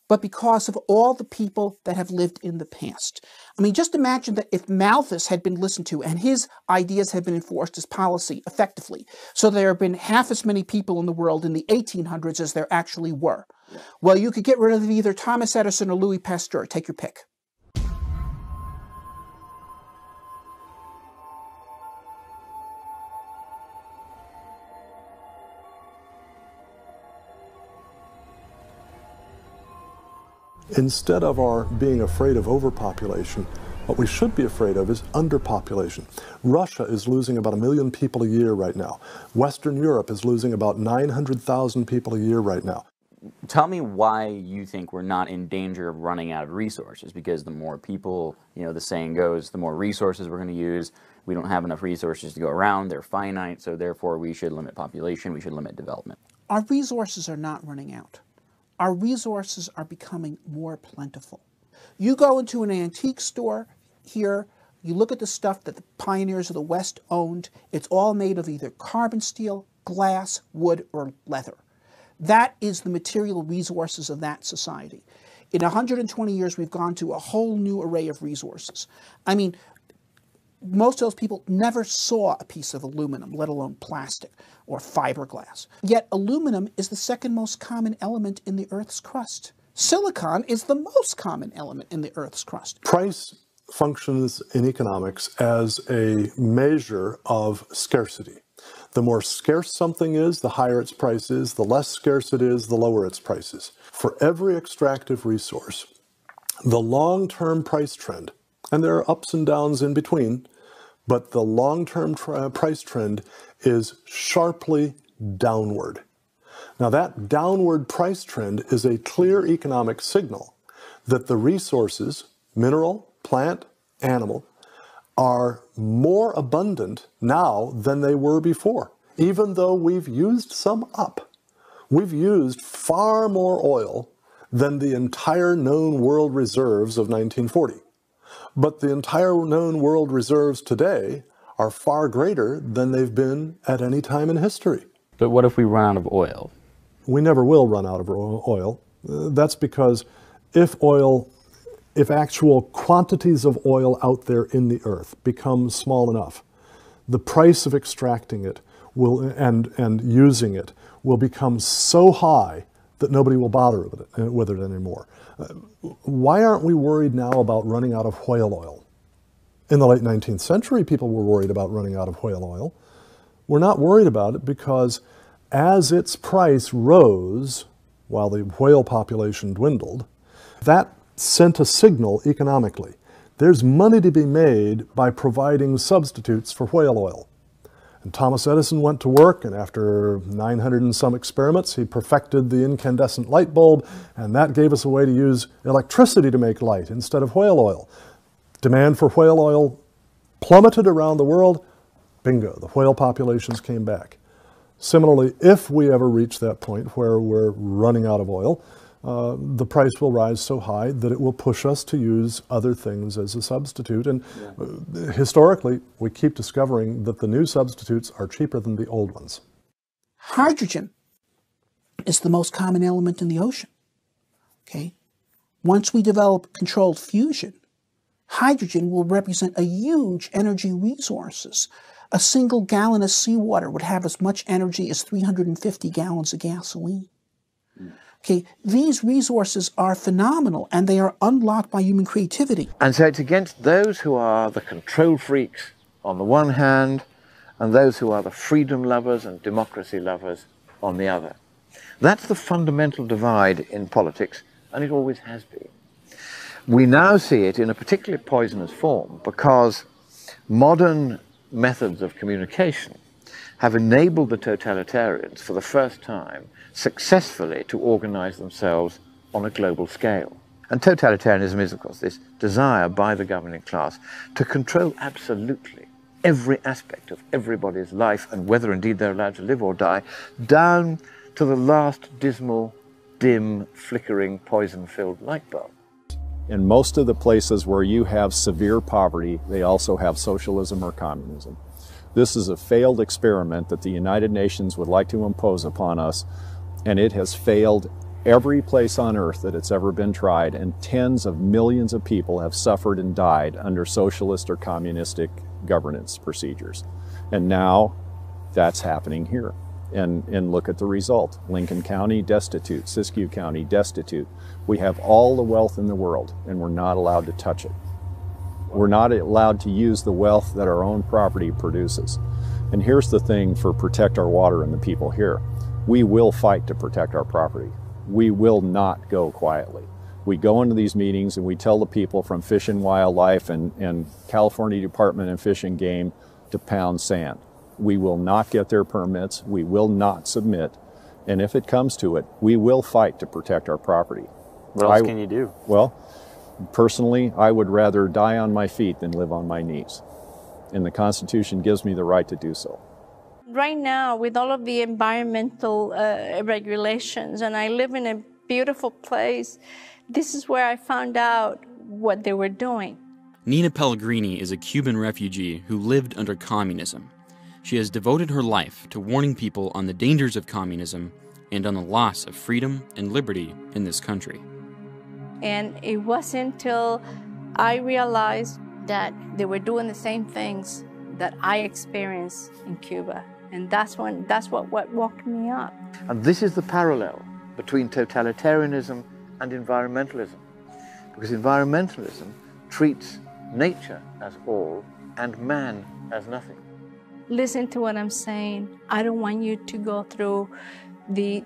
but because of all the people that have lived in the past. I mean, just imagine that if Malthus had been listened to and his ideas had been enforced as policy effectively, so there have been half as many people in the world in the 1800s as there actually were. Yeah. Well, you could get rid of either Thomas Edison or Louis Pasteur. Take your pick. Instead of our being afraid of overpopulation, what we should be afraid of is underpopulation. Russia is losing about 1 million people a year right now. Western Europe is losing about 900,000 people a year right now. Tell me why you think we're not in danger of running out of resources, because the more people, the saying goes, the more resources we're going to use. We don't have enough resources to go around. They're finite, so therefore we should limit population, we should limit development. Our resources are not running out. Our resources are becoming more plentiful. You go into an antique store here, you look at the stuff that the pioneers of the West owned, it's all made of either carbon steel, glass, wood, or leather. That is the material resources of that society. In 120 years, we've gone to a whole new array of resources. I mean, most of those people never saw a piece of aluminum, let alone plastic or fiberglass. Yet aluminum is the second most common element in the Earth's crust. Silicon is the most common element in the Earth's crust. Price functions in economics as a measure of scarcity. The more scarce something is, the higher its price is. The less scarce it is, the lower its price is. For every extractive resource, the long-term price trend, and there are ups and downs in between, but the long-term price trend is sharply downward. Now that downward price trend is a clear economic signal that the resources, mineral, plant, animal, are more abundant now than they were before, even though we've used some up. We've used far more oil than the entire known world reserves of 1940. But the entire known world reserves today are far greater than they've been at any time in history. But what if we run out of oil? We never will run out of oil. That's because if actual quantities of oil out there in the earth become small enough, the price of extracting it and using it will become so high that nobody will bother with it anymore. Why aren't we worried now about running out of whale oil? In the late 19th century, people were worried about running out of whale oil. We're not worried about it because as its price rose, while the whale population dwindled, that sent a signal economically. There's money to be made by providing substitutes for whale oil. And Thomas Edison went to work, and after 900 and some experiments, he perfected the incandescent light bulb, and that gave us a way to use electricity to make light instead of whale oil. Demand for whale oil plummeted around the world. Bingo, the whale populations came back. Similarly, if we ever reach that point where we're running out of oil, the price will rise so high that it will push us to use other things as a substitute. And historically, we keep discovering that the new substitutes are cheaper than the old ones. Hydrogen is the most common element in the ocean. Okay? Once we develop controlled fusion, hydrogen will represent a huge energy resources. A single gallon of seawater would have as much energy as 350 gallons of gasoline. Okay, these resources are phenomenal, and they are unlocked by human creativity. And so it's against those who are the control freaks on the one hand, and those who are the freedom lovers and democracy lovers on the other. That's the fundamental divide in politics, and it always has been. We now see it in a particularly poisonous form because modern methods of communication have enabled the totalitarians for the first time successfully to organize themselves on a global scale. And totalitarianism is, of course, this desire by the governing class to control absolutely every aspect of everybody's life, and whether indeed they're allowed to live or die, down to the last dismal, dim, flickering, poison-filled light bulb. In most of the places where you have severe poverty, they also have socialism or communism. This is a failed experiment that the United Nations would like to impose upon us, and it has failed every place on earth that it's ever been tried, and tens of millions of people have suffered and died under socialist or communistic governance procedures. And now that's happening here. And look at the result. Lincoln County, destitute. Siskiyou County, destitute. We have all the wealth in the world, and we're not allowed to touch it. We're not allowed to use the wealth that our own property produces. And here's the thing for Protect Our Water and the people here. We will fight to protect our property. We will not go quietly. We go into these meetings and we tell the people from Fish and Wildlife and California Department of Fish and Game to pound sand. We will not get their permits. We will not submit. And if it comes to it, we will fight to protect our property. What else can you do? Well, personally, I would rather die on my feet than live on my knees. And the Constitution gives me the right to do so. Right now, with all of the environmental regulations, and I live in a beautiful place, this is where I found out what they were doing. Nina Pellegrini is a Cuban refugee who lived under communism. She has devoted her life to warning people on the dangers of communism and on the loss of freedom and liberty in this country. And it wasn't until I realized that they were doing the same things that I experienced in Cuba. And that's what woke me up. And this is the parallel between totalitarianism and environmentalism. Because environmentalism treats nature as all and man as nothing. Listen to what I'm saying. I don't want you to go through the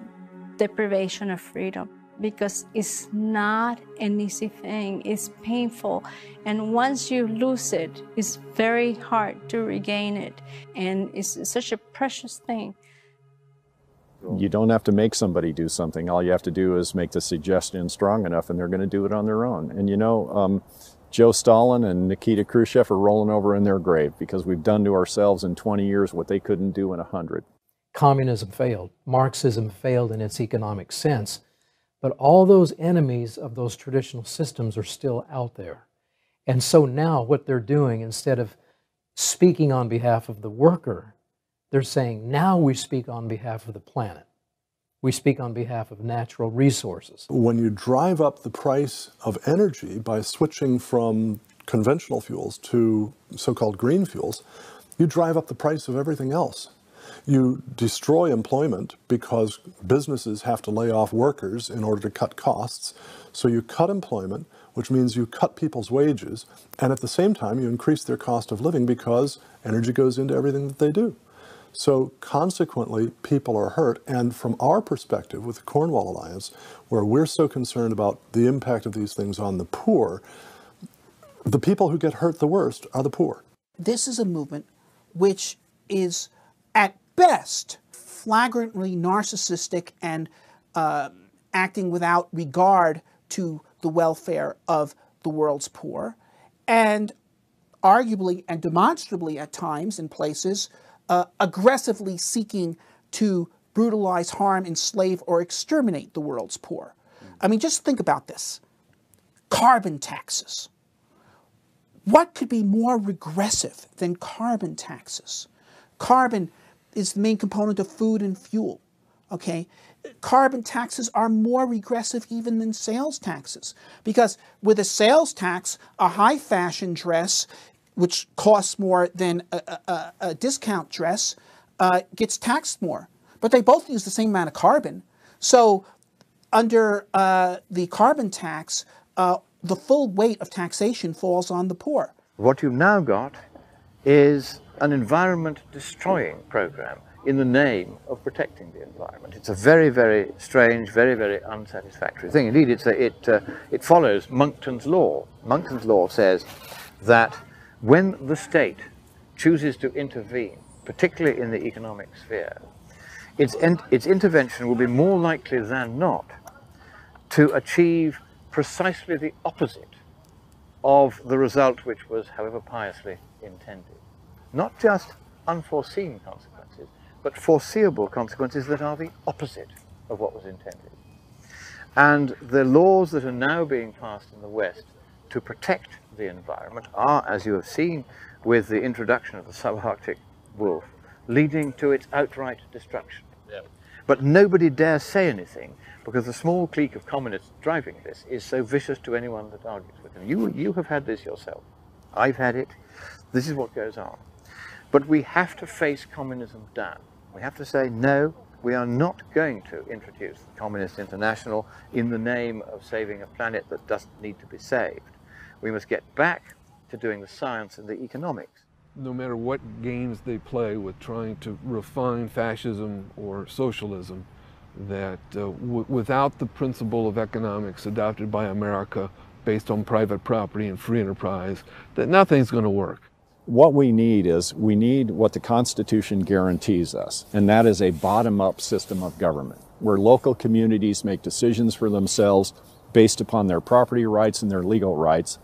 deprivation of freedom, because it's not an easy thing. It's painful. And once you lose it, it's very hard to regain it. And it's such a precious thing. You don't have to make somebody do something. All you have to do is make the suggestion strong enough, and they're going to do it on their own. And you know, Joe Stalin and Nikita Khrushchev are rolling over in their grave because we've done to ourselves in 20 years what they couldn't do in 100. Communism failed. Marxism failed in its economic sense. But all those enemies of those traditional systems are still out there. And so now what they're doing, instead of speaking on behalf of the worker, they're saying, now we speak on behalf of the planet. We speak on behalf of natural resources. When you drive up the price of energy by switching from conventional fuels to so-called green fuels, you drive up the price of everything else. You destroy employment because businesses have to lay off workers in order to cut costs. So you cut employment, which means you cut people's wages, and at the same time you increase their cost of living because energy goes into everything that they do. So consequently, people are hurt. And from our perspective with the Cornwall Alliance, where we're so concerned about the impact of these things on the poor, the people who get hurt the worst are the poor. This is a movement which is, at best, flagrantly narcissistic and acting without regard to the welfare of the world's poor, and arguably and demonstrably at times in places aggressively seeking to brutalize, harm, enslave, or exterminate the world's poor. I mean, just think about this. Carbon taxes. What could be more regressive than carbon taxes? Carbon is the main component of food and fuel, okay? Carbon taxes are more regressive even than sales taxes, because with a sales tax, a high fashion dress, which costs more than a discount dress, gets taxed more. But they both use the same amount of carbon. So under the carbon tax, the full weight of taxation falls on the poor. What you've now got is an environment-destroying program in the name of protecting the environment. It's a very, very strange, very, very unsatisfactory thing. Indeed, it follows Monckton's law. Monckton's law says that when the state chooses to intervene, particularly in the economic sphere, its intervention will be more likely than not to achieve precisely the opposite of the result which was, however piously, intended. Not just unforeseen consequences, but foreseeable consequences that are the opposite of what was intended. And the laws that are now being passed in the West to protect the environment are, as you have seen with the introduction of the subarctic wolf, leading to its outright destruction. Yeah. But nobody dares say anything because the small clique of communists driving this is so vicious to anyone that argues with them. You have had this yourself. I've had it. This is what goes on. But we have to face communism down. We have to say, no, we are not going to introduce the Communist International in the name of saving a planet that doesn't need to be saved. We must get back to doing the science and the economics. No matter what games they play with trying to refine fascism or socialism, that without the principle of economics adopted by America based on private property and free enterprise, that nothing's going to work. What we need what the Constitution guarantees us, and that is a bottom-up system of government, where local communities make decisions for themselves based upon their property rights and their legal rights,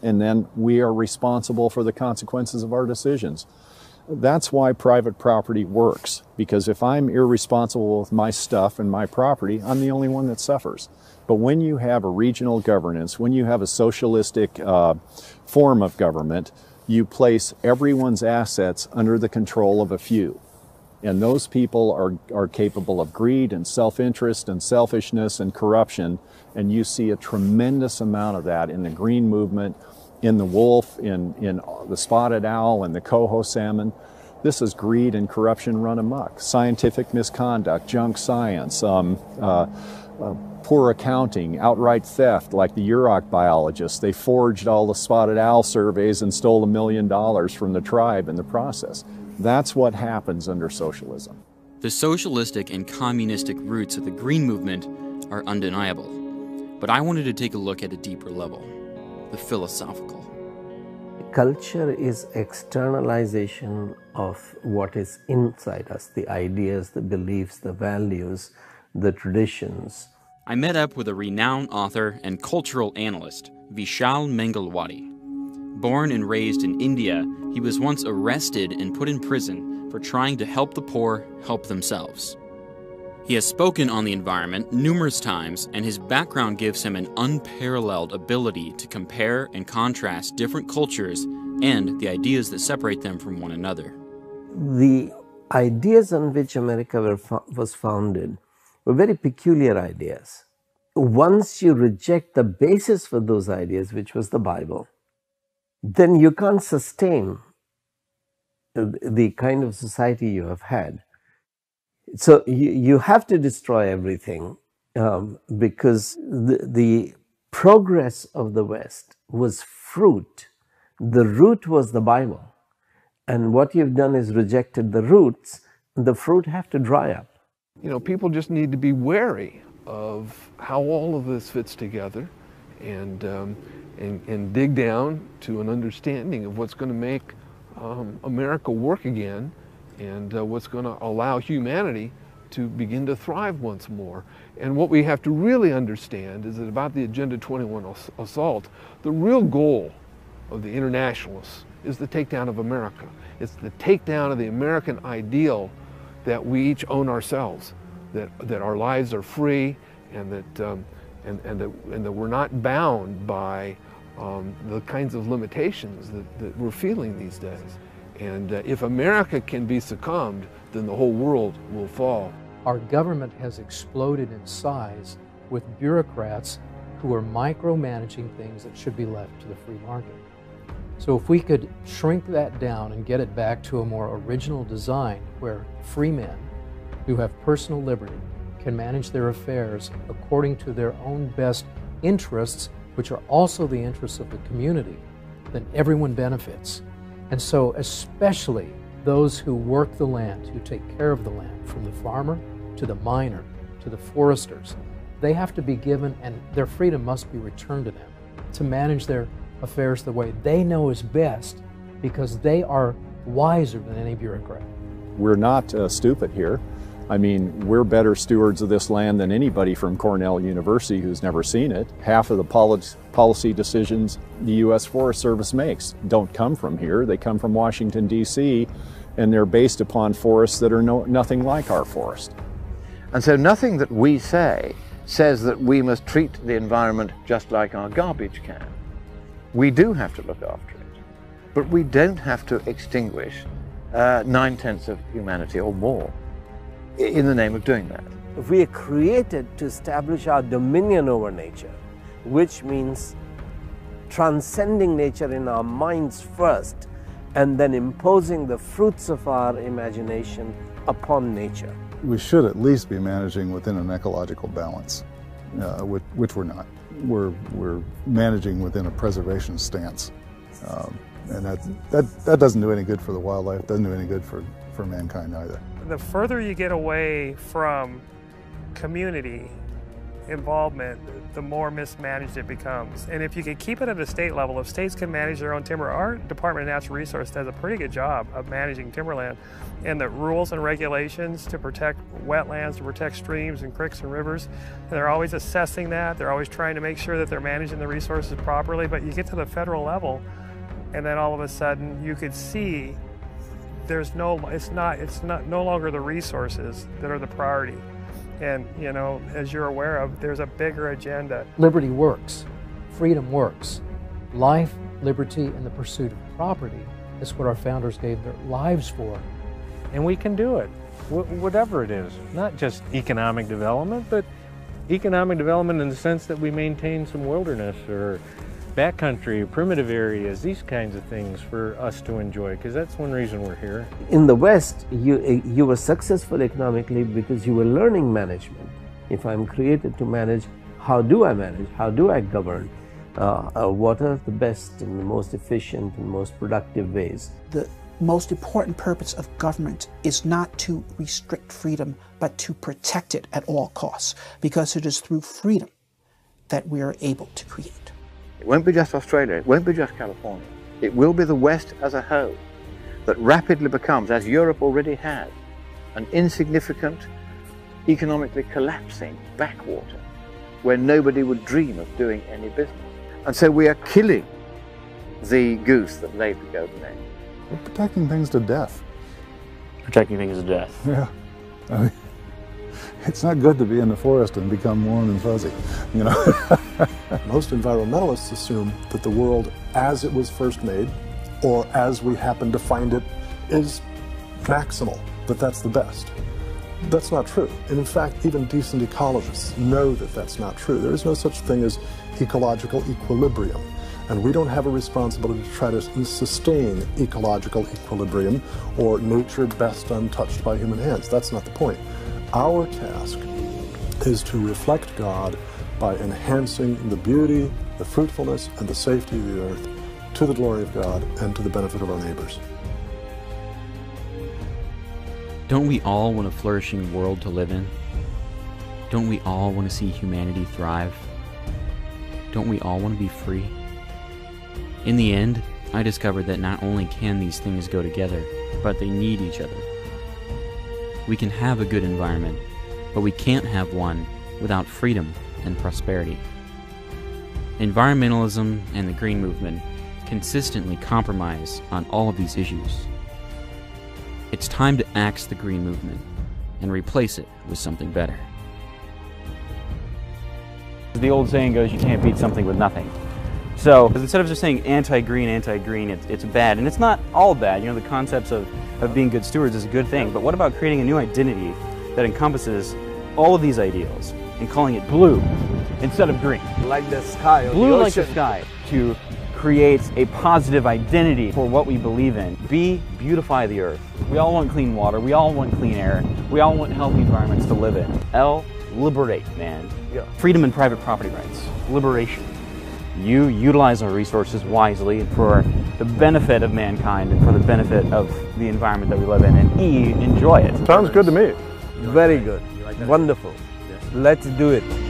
and then we are responsible for the consequences of our decisions. That's why private property works, because if I'm irresponsible with my stuff and my property, I'm the only one that suffers. But when you have a regional governance, when you have a socialistic form of government, you place everyone's assets under the control of a few. And those people are capable of greed and self-interest and selfishness and corruption. And you see a tremendous amount of that in the green movement, in the wolf, in the spotted owl and the coho salmon. This is greed and corruption run amok. Scientific misconduct, junk science, poor accounting, outright theft, like the Yurok biologists. They forged all the spotted owl surveys and stole $1 million from the tribe in the process. That's what happens under socialism. The socialistic and communistic roots of the Green Movement are undeniable. But I wanted to take a look at a deeper level, the philosophical. Culture is externalization of what is inside us, the ideas, the beliefs, the values, the traditions. I met up with a renowned author and cultural analyst, Vishal Mangalwadi. Born and raised in India, he was once arrested and put in prison for trying to help the poor help themselves. He has spoken on the environment numerous times, and his background gives him an unparalleled ability to compare and contrast different cultures and the ideas that separate them from one another. The ideas on which America was founded were very peculiar ideas. Once you reject the basis for those ideas, which was the Bible, then you can't sustain the kind of society you have had. So you have to destroy everything because the progress of the West was fruit. The root was the Bible. And what you've done is rejected the roots, and the fruit have to dry up. You know, people just need to be wary of how all of this fits together and dig down to an understanding of what's going to make America work again and what's going to allow humanity to begin to thrive once more. And what we have to really understand is that about the Agenda 21 assault, the real goal of the internationalists is the takedown of America. It's the takedown of the American ideal that we each own ourselves, that our lives are free, and that we're not bound by the kinds of limitations that we're feeling these days. And if America can be succumbed, then the whole world will fall. Our government has exploded in size with bureaucrats who are micromanaging things that should be left to the free market. So if we could shrink that down and get it back to a more original design where free men who have personal liberty can manage their affairs according to their own best interests, which are also the interests of the community, then everyone benefits. And so especially those who work the land, who take care of the land, from the farmer to the miner to the foresters, they have to be given, and their freedom must be returned to them, to manage their affairs the way they know is best, because they are wiser than any bureaucrat. We're not stupid here. I mean, we're better stewards of this land than anybody from Cornell University who's never seen it. Half of the policy decisions the U.S. Forest Service makes don't come from here. They come from Washington, D.C., and they're based upon forests that are nothing like our forest. And so nothing that we say says that we must treat the environment just like our garbage can. We do have to look after it, but we don't have to extinguish 9/10 of humanity or more in the name of doing that. We are created to establish our dominion over nature, which means transcending nature in our minds first and then imposing the fruits of our imagination upon nature. We should at least be managing within an ecological balance, which we're not. We're managing within a preservation stance, and that doesn't do any good for the wildlife, doesn't do any good for mankind either. The further you get away from community involvement, the more mismanaged it becomes. And if you can keep it at a state level, if states can manage their own timber, our Department of Natural Resources does a pretty good job of managing timberland, and the rules and regulations to protect wetlands, to protect streams and creeks and rivers, and they're always assessing that. They're always trying to make sure that they're managing the resources properly. But you get to the federal level, and then all of a sudden you could see it's no longer the resources that are the priority. And, you know, as you're aware of, there's a bigger agenda. Liberty works. Freedom works. Life, liberty, and the pursuit of property is what our founders gave their lives for. And we can do it, whatever it is. Not just economic development, but economic development in the sense that we maintain some wilderness or backcountry, primitive areas, these kinds of things for us to enjoy, because that's one reason we're here. In the West, you were successful economically because you were learning management. If I'm created to manage, how do I manage? How do I govern? What are the best and the most efficient and most productive ways? The most important purpose of government is not to restrict freedom, but to protect it at all costs, because it is through freedom that we are able to create. It won't be just Australia, it won't be just California. It will be the West as a whole that rapidly becomes, as Europe already has, an insignificant, economically collapsing backwater where nobody would dream of doing any business. And so we are killing the goose that laid the golden egg. We're protecting things to death. Protecting things to death. Yeah. I mean, it's not good to be in the forest and become warm and fuzzy, you know. Most environmentalists assume that the world as it was first made, or as we happen to find it, is maximal, that that's the best. That's not true. And in fact, even decent ecologists know that that's not true. There is no such thing as ecological equilibrium. And we don't have a responsibility to try to sustain ecological equilibrium or nature best untouched by human hands. That's not the point. Our task is to reflect God by enhancing the beauty, the fruitfulness, and the safety of the earth to the glory of God and to the benefit of our neighbors. Don't we all want a flourishing world to live in? Don't we all want to see humanity thrive? Don't we all want to be free? In the end, I discovered that not only can these things go together, but they need each other. We can have a good environment, but we can't have one without freedom and prosperity. Environmentalism and the green movement consistently compromise on all of these issues. It's time to axe the green movement and replace it with something better. The old saying goes, you can't beat something with nothing. So instead of just saying anti-green, it's bad. And it's not all bad. You know, the concepts of being good stewards is a good thing. But what about creating a new identity that encompasses all of these ideals and calling it blue instead of green? Like the sky or blue the like the ocean. sky. To creates a positive identity for what we believe in. B, beautify the earth. We all want clean water, we all want clean air, we all want healthy environments to live in. L, liberate man. Yeah. Freedom and private property rights. Liberation. U, utilize our resources wisely for the benefit of mankind and for the benefit of the environment that we live in. And E, enjoy it. Sounds good to me. Very good. Wonderful. Let's do it.